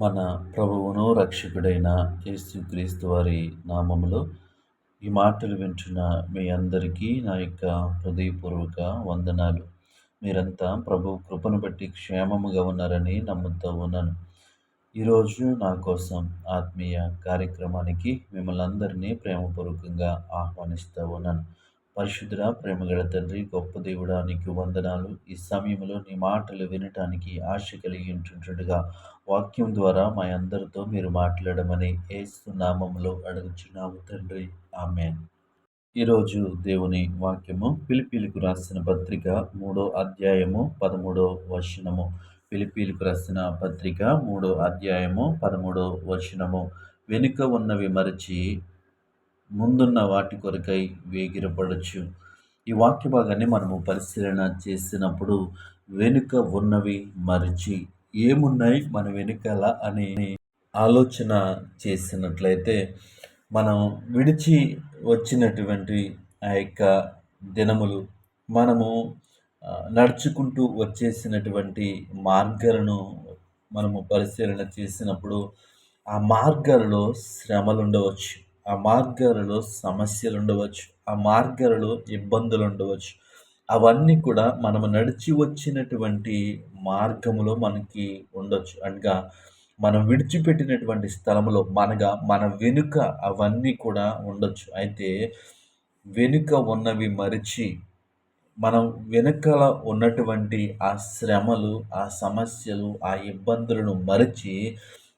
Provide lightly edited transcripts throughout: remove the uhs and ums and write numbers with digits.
మన ప్రభువును రక్షకుడైన యేసుక్రీస్తు వారి నామములో ఈ మాటలు వింటున్న మీ అందరికీ నా యొక్క హృదయపూర్వక వందనాలు. మీరంతా ప్రభు కృపను బట్టి క్షేమముగా ఉన్నారని నమ్ముతూ ఉన్నాను. ఈరోజు నా కోసం ఆత్మీయ కార్యక్రమానికి మిమ్మల్ని అందరినీ ప్రేమపూర్వకంగా ఆహ్వానిస్తూ ఉన్నాను. పరిశుద్ధుడా, ప్రేమగల తండ్రి, గొప్ప దేవుడా, నీకు వందనాలు. ఈ సమయంలో నీ మాటలు వినటానికి ఆశ కలిగి ఉంటుండగా వాక్యం ద్వారా మా అందరితో మీరు మాట్లాడమని యేసు నామములో అడుగుచున్నాము తండ్రి. ఆమేన్. ఈరోజు దేవుని వాక్యము ఫిలిప్పీలకు రాసిన పత్రిక 3వ అధ్యాయము 13వ వచనము. ఫిలిప్పీలకు రాసిన పత్రిక 3వ అధ్యాయము 13వ వచనము. వెనుక ఉన్నవి మరచి ముందున్న వాటి కొరకై వేగిరపడచ్చు. ఈ వాక్య భాగాన్ని మనము పరిశీలన చేసినప్పుడు వెనుక ఉన్నవి మరచి ఏమున్నాయి మన వెనుకల అనే ఆలోచన చేసినట్లయితే మనం విడిచి వచ్చినటువంటి ఆ యొక్క దినములు, మనము నడుచుకుంటూ వచ్చేసినటువంటి మార్గాలను మనము పరిశీలన చేసినప్పుడు ఆ మార్గాలలో శ్రమలు ఉండవచ్చు, ఆ మార్గాలలో సమస్యలు ఉండవచ్చు, ఆ మార్గాలలో ఇబ్బందులు ఉండవచ్చు. అవన్నీ కూడా మనము నడిచి వచ్చినటువంటి మార్గములో మనకి ఉండొచ్చు. అనగా మనం విడిచిపెట్టినటువంటి స్థలములో మన వెనుక అవన్నీ కూడా ఉండొచ్చు. అయితే వెనుక ఉన్నవి మరిచి మనం వెనకాల ఉన్నటువంటి ఆ శ్రమలు, ఆ సమస్యలు, ఆ ఇబ్బందులను మరచి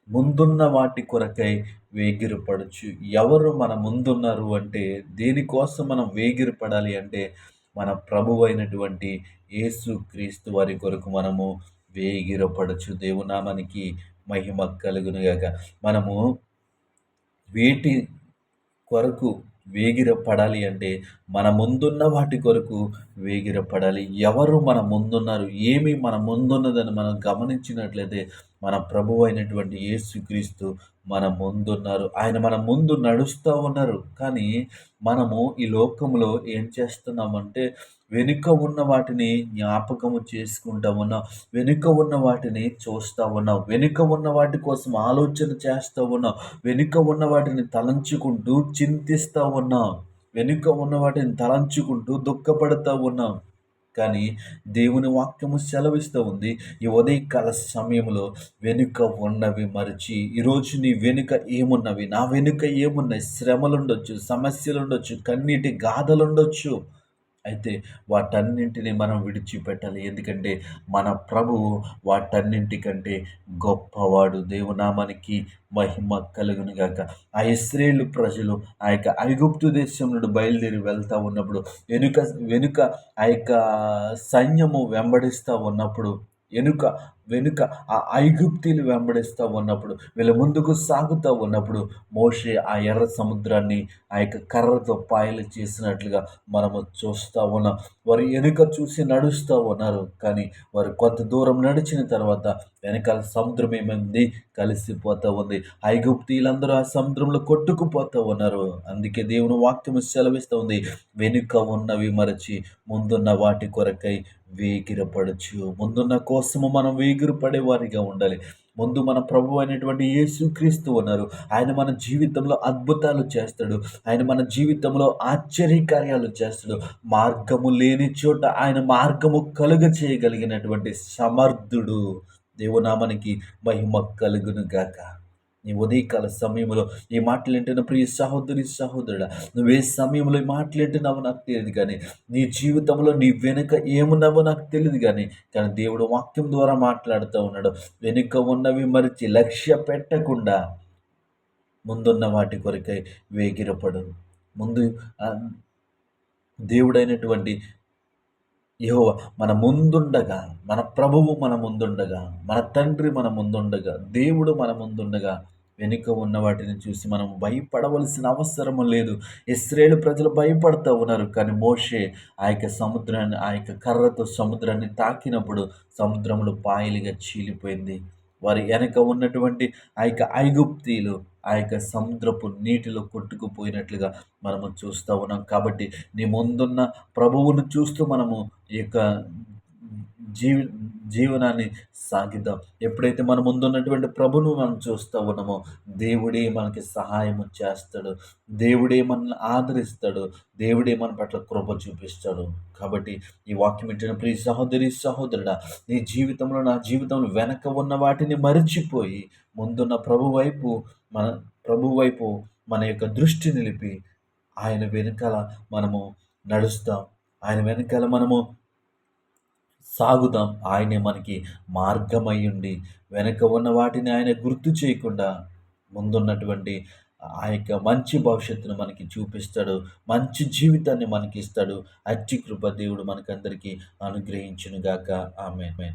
ముందున్న వాటి కొరకై వేగిరపడచ్చు. ఎవరు మన ముందున్నారు అంటే, దేనికోసం మనం వేగిరపడాలి అంటే, మన ప్రభువైనటువంటి యేసుక్రీస్తు వారి కొరకు మనము వేగిరపడచ్చు. దేవునామానికి మహిమ కలుగునుగాక. మనము వేటి కొరకు వేగిరపడాలి అంటే, మన ముందున్న వాటి కొరకు వేగిరపడాలి. ఎవరు మన ముందున్నారు, ఏమి మన ముందున్నదని మనం గమనించినట్లయితే మన ప్రభువు అయినటువంటి యేసుక్రీస్తు మన ముందున్నారు. ఆయన మన ముందు నడుస్తూ ఉన్నారు. కానీ మనము ఈ లోకంలో ఏం చేస్తున్నామంటే, వెనుక ఉన్న వాటిని జ్ఞాపకము చేసుకుంటా ఉన్నాం. వెనుక ఉన్న వాటిని చూస్తూ ఉన్నాం. వెనుక ఉన్న వాటి కోసం ఆలోచన చేస్తూ ఉన్నాం. వెనుక ఉన్న వాటిని తలంచుకుంటూ చింతిస్తూ ఉన్నాం. వెనుక ఉన్న వాటిని తలంచుకుంటూ దుఃఖపడుతూ ఉన్నాం. కానీ దేవుని వాక్యము సెలవిస్తూ ఉంది, ఈ ఉదయకాల సమయంలో వెనుక ఉన్నవి మరచి, ఈరోజు నీ వెనుక ఏమున్నవి, నా వెనుక ఏమున్నాయి? శ్రమలుండొచ్చు, సమస్యలుండొచ్చు, కన్నీటి గాథలుండొచ్చు. అయితే వాటన్నింటినీ మనం విడిచిపెట్టాలి. ఎందుకంటే మన ప్రభువు వాటన్నింటికంటే గొప్పవాడు. దేవునామానికి మహిమ కలుగునుగాక. ఆ ఇశ్రాయేలు ప్రజలు ఆ యొక్క ఐగుప్తు దేశం నుండి బయలుదేరి వెళ్తూ ఉన్నప్పుడు వెనుక వెనుక ఆ యొక్క సైన్యము వెంబడిస్తూ ఉన్నప్పుడు, వెనుక వెనుక ఆ ఐగుప్తీలు వెంబడిస్తూ ఉన్నప్పుడు, వీళ్ళ ముందుకు సాగుతూ ఉన్నప్పుడు మోషే ఆ ఎర్ర సముద్రాన్ని ఆ యొక్క కర్రతో పాయలు చేసినట్లుగా మనము చూస్తూ ఉన్నాం. వారు వెనుక చూసి నడుస్తూ ఉన్నారు. కానీ వారు కొంత దూరం నడిచిన తర్వాత వెనకాల సముద్రం ఏమైంది? కలిసిపోతూ ఉంది. ఐగుప్తీయులందరూ ఆ సముద్రంలో కొట్టుకుపోతూ ఉన్నారు. అందుకే దేవుని వాక్యము సెలవిస్తూ ఉంది, వెనుక ఉన్నవి మరచి ముందున్న వాటి కొరకై వేగిరపడచ్చు. ముందున్న కోసము మనం వేగిరపడే వారిగా ఉండాలి. ముందు మన ప్రభు అయినటువంటి యేసుక్రీస్తు ఉన్నారు. ఆయన మన జీవితంలో అద్భుతాలు చేస్తాడు. ఆయన మన జీవితంలో ఆశ్చర్యకార్యాలు చేస్తాడు. మార్గము లేని చోట ఆయన మార్గము కలుగ చేయగలిగినటువంటి సమర్థుడు. దేవునామానికి మహిమ కలుగును గాక. నీ ఉదయకాల సమయంలో ఈ మాటలు వింటున్న ప్రియ సహోదరి, సహోదరుడా, నువ్వే సమయంలో ఈ మాటలు వింటున్నావో నాకు తెలియదు, కానీ నీ జీవితంలో నీ వెనుక ఏమున్నావో నాకు తెలియదు, కానీ దేవుడు వాక్యం ద్వారా మాట్లాడుతూ ఉన్నాడు. వెనుక ఉన్నవి మరిచి లక్ష్య పెట్టకుండా ముందున్న వాటి కొరకై వేగిరపడు. ముందు ఆ, దేవుడైనటువంటి యెహోవా మన ముందుండగా, మన ప్రభువు మన ముందుండగా, మన తండ్రి మన ముందుండగా, దేవుడు మన ముందుండగా వెనుక ఉన్న వాటిని చూసి మనం భయపడవలసిన అవసరము లేదు. ఇశ్రాయేలు ప్రజలు భయపడతా ఉన్నారు. కానీ మోషే ఆ యొక్క సముద్రాన్ని, ఆ యొక్క కర్రతో సముద్రాన్ని తాకినప్పుడు సముద్రములో పాయలుగా చీలిపోయింది. వారి వెనక ఉన్నటువంటి ఆ యొక్క ఐగుప్తీయులు ఆ యొక్క సముద్రపు నీటిలో కొట్టుకుపోయినట్లుగా మనము చూస్తూ ఉన్నాం. కాబట్టి నీ ముందున్న ప్రభువును చూస్తూ మనము ఈ యొక్క జీవి జీవనాన్ని సాగిద్దాం. ఎప్పుడైతే మన ముందున్నటువంటి ప్రభువును మనం చూస్తా ఉన్నామో, దేవుడే మనకి సహాయము చేస్తాడు. దేవుడే మనల్ని ఆదరిస్తాడు. దేవుడే మన పట్ల కృప చూపిస్తాడు. కాబట్టి ఈ వాక్యం వింటున్న ప్రియ సహోదరి, సహోదరుడా, నీ జీవితంలో, నా జీవితంలో వెనక ఉన్న వాటిని మరిచిపోయి ముందున్న మన ప్రభు వైపు మన యొక్క దృష్టి నిలిపి ఆయన వెనకాల మనము నడుస్తాం. ఆయన వెనకాల మనము సాగుదాం. ఆయనే మనకి మార్గమయ్యుండి, వెనక ఉన్న వాటిని ఆయన గుర్తు చేయకుండా ముందున్నటువంటి ఆ యొక్క మంచి భవిష్యత్తును మనకి చూపిస్తాడు. మంచి జీవితాన్ని మనకిస్తాడు. అట్టి కృప దేవుడు మనకందరికీ అనుగ్రహించునుగాక. ఆమేన్.